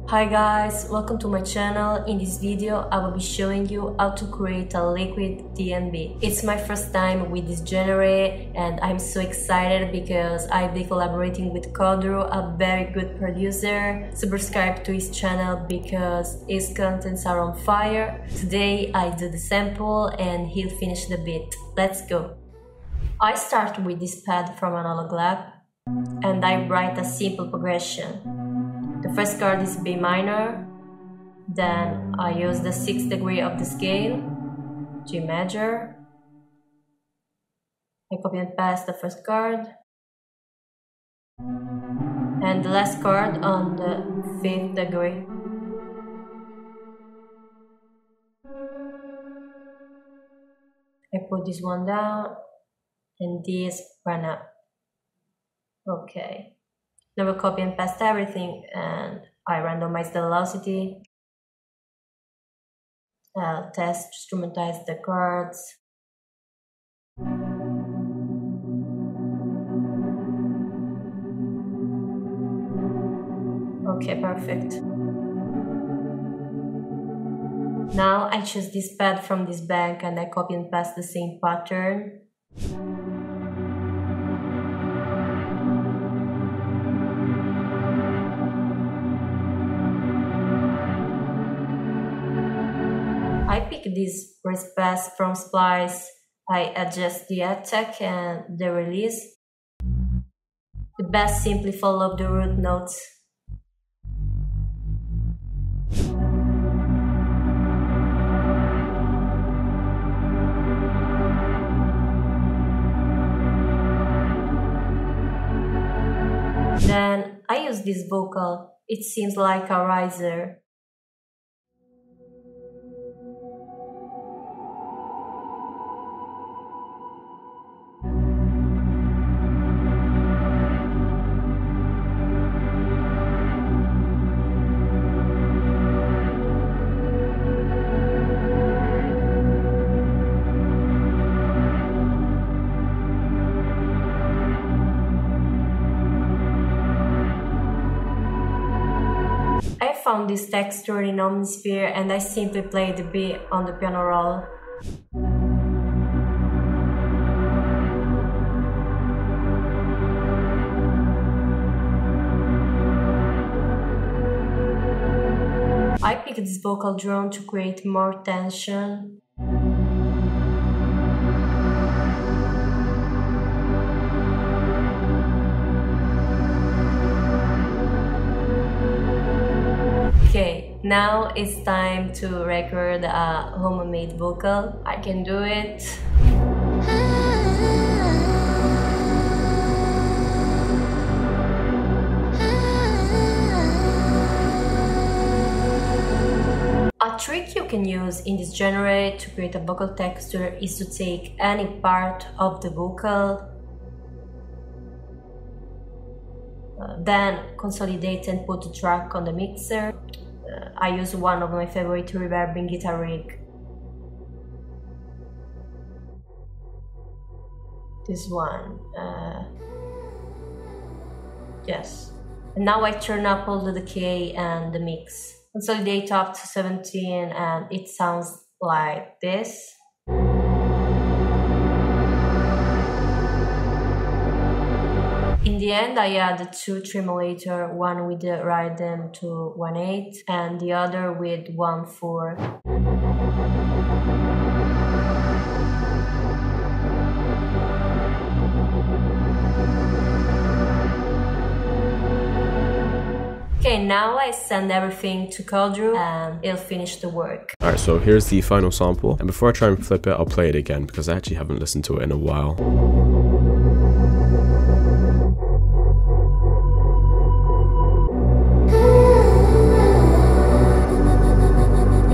Hi guys, welcome to my channel. In this video I will be showing you how to create a Liquid DNB. It's my first time with this genre and I'm so excited because I'll be collaborating with Kodru, a very good producer. Subscribe to his channel because his contents are on fire. Today I do the sample and he'll finish the beat. Let's go. I start with this pad from Analog Lab and I write a simple progression. The first chord is B minor, then I use the 6th degree of the scale, G major, I copy and paste the first chord, and the last chord on the 5th degree. I put this one down, and this one up. Okay. Now I copy and paste everything and I randomize the velocity. I'll test, instrumentize the chords. Okay, perfect. Now I choose this pad from this bank and I copy and paste the same pattern. I pick this raise pass from Splice, I adjust the attack and the release. The bass simply follow the root notes. Then I use this vocal, it seems like a riser. I found this texture in Omnisphere and I simply play the beat on the piano roll. I picked this vocal drone to create more tension. Okay, now it's time to record a homemade vocal. I can do it. A trick you can use in this genre to create a vocal texture is to take any part of the vocal, then consolidate and put the track on the mixer. I use one of my favorite reverbing guitar rig. This one. Yes. And now I turn up all the decay and the mix. Consolidate up to 17 and it sounds like this. In the end, I add 2 tremolator, one with the rhythm to 1/8 and the other with 1/4. Okay, now I send everything to Kodru and he'll finish the work. Alright, so here's the final sample, and before I try and flip it, I'll play it again because I actually haven't listened to it in a while.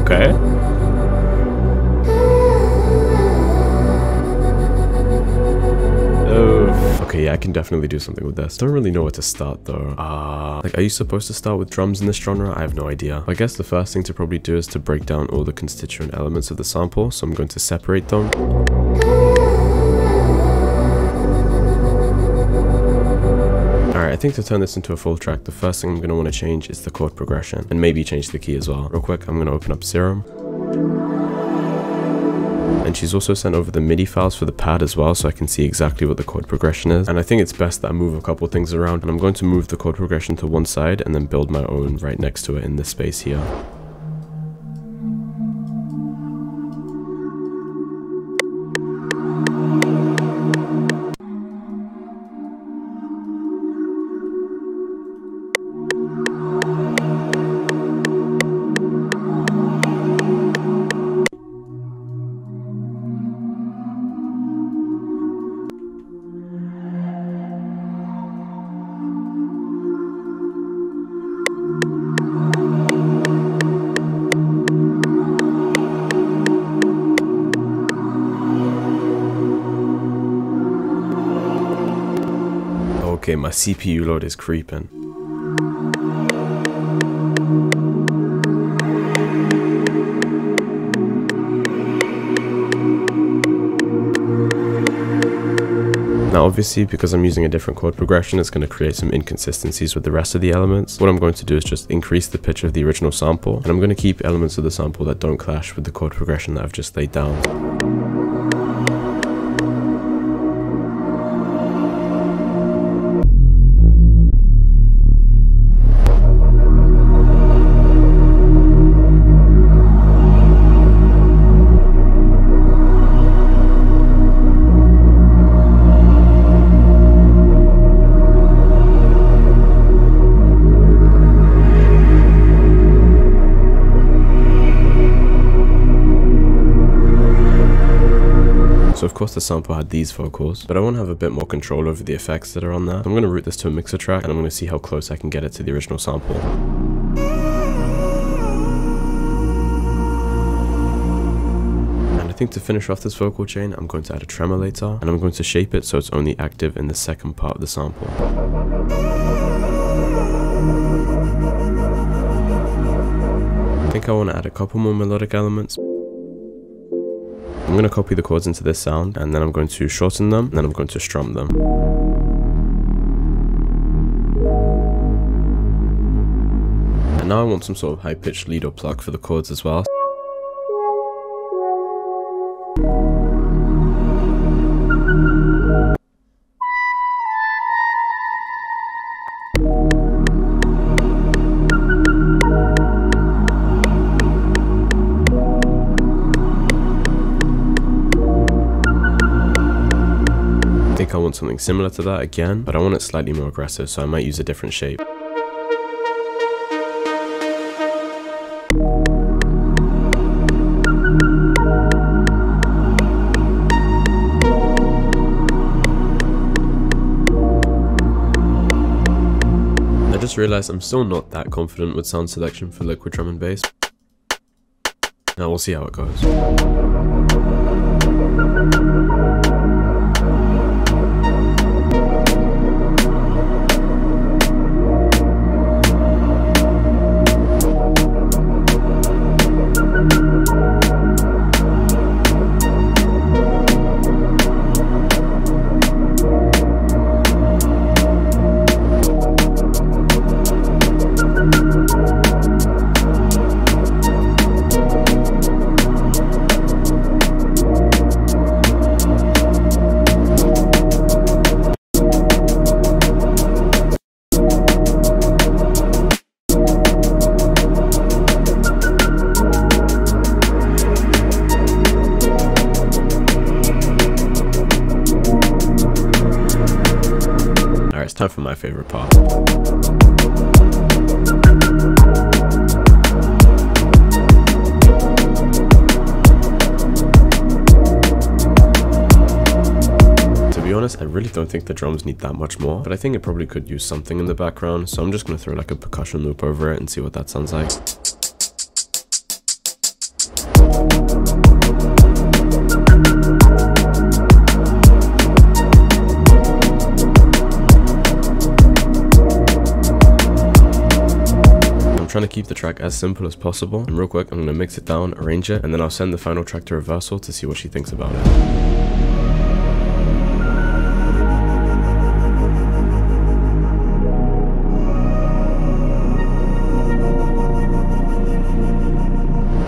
Okay. Okay, yeah, I can definitely do something with this. Don't really know where to start though. Like, are you supposed to start with drums in this genre? I have no idea. I guess the first thing to probably do is to break down all the constituent elements of the sample, so I'm going to separate them. think to turn this into a full track, the first thing I'm going to want to change is the chord progression, and maybe change the key as well. Real quick, I'm going to open up Serum. And she's also sent over the MIDI files for the pad as well, so I can see exactly what the chord progression is. And I think it's best that I move a couple things around, and I'm going to move the chord progression to one side and then build my own right next to it in this space here. Okay, my CPU load is creeping. Now obviously, because I'm using a different chord progression, it's going to create some inconsistencies with the rest of the elements. What I'm going to do is just increase the pitch of the original sample, and I'm going to keep elements of the sample that don't clash with the chord progression that I've just laid down. So of course the sample had these vocals, but I want to have a bit more control over the effects that are on there. I'm going to route this to a mixer track, and I'm going to see how close I can get it to the original sample. And I think to finish off this vocal chain, I'm going to add a tremolator, and I'm going to shape it so it's only active in the second part of the sample. I think I want to add a couple more melodic elements. I'm going to copy the chords into this sound, and then I'm going to shorten them, and then I'm going to strum them. And now I want some sort of high-pitched lead or pluck for the chords as well. I want something similar to that again, but I want it slightly more aggressive, so I might use a different shape. I just realized I'm still not that confident with sound selection for liquid drum and bass. Now we'll see how it goes. It's time for my favorite part. To be honest, I really don't think the drums need that much more, but I think it probably could use something in the background, so I'm just going to throw like a percussion loop over it and see what that sounds like. Trying to keep the track as simple as possible, and real quick I'm going to mix it down, arrange it, and then I'll send the final track to reversal to see what she thinks about it.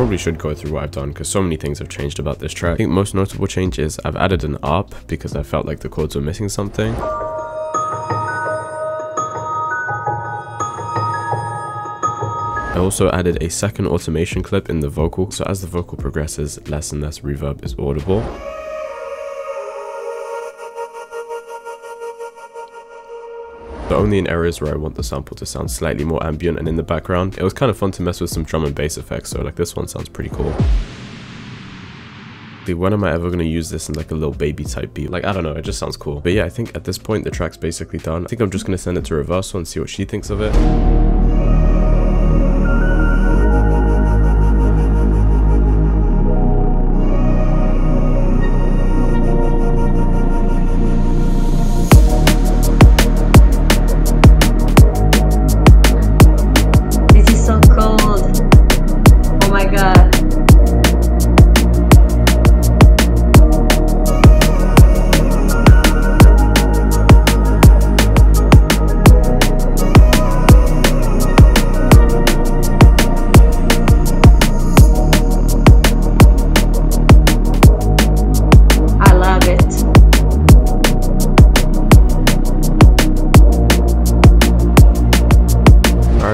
probably should go through what I've done because so many things have changed about this track. I think most notable change is I've added an ARP because I felt like the chords were missing something. I also added a second automation clip in the vocal, so as the vocal progresses, less and less reverb is audible. But only in areas where I want the sample to sound slightly more ambient and in the background. It was kind of fun to mess with some drum and bass effects, so like this one sounds pretty cool. When am I ever going to use this in like a little baby type beat? Like, I don't know, it just sounds cool. But yeah, I think at this point the track's basically done. I think I'm just going to send it to Reversal and see what she thinks of it.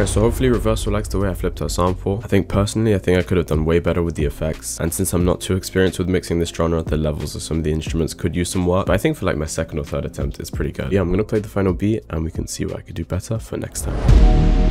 So hopefully Reversal likes the way I flipped her sample. I think personally, I could have done way better with the effects, and since I'm not too experienced with mixing this genre, the levels of some of the instruments could use some work, but I think for like my second or third attempt it's pretty good. Yeah, I'm gonna play the final beat and we can see what I could do better for next time.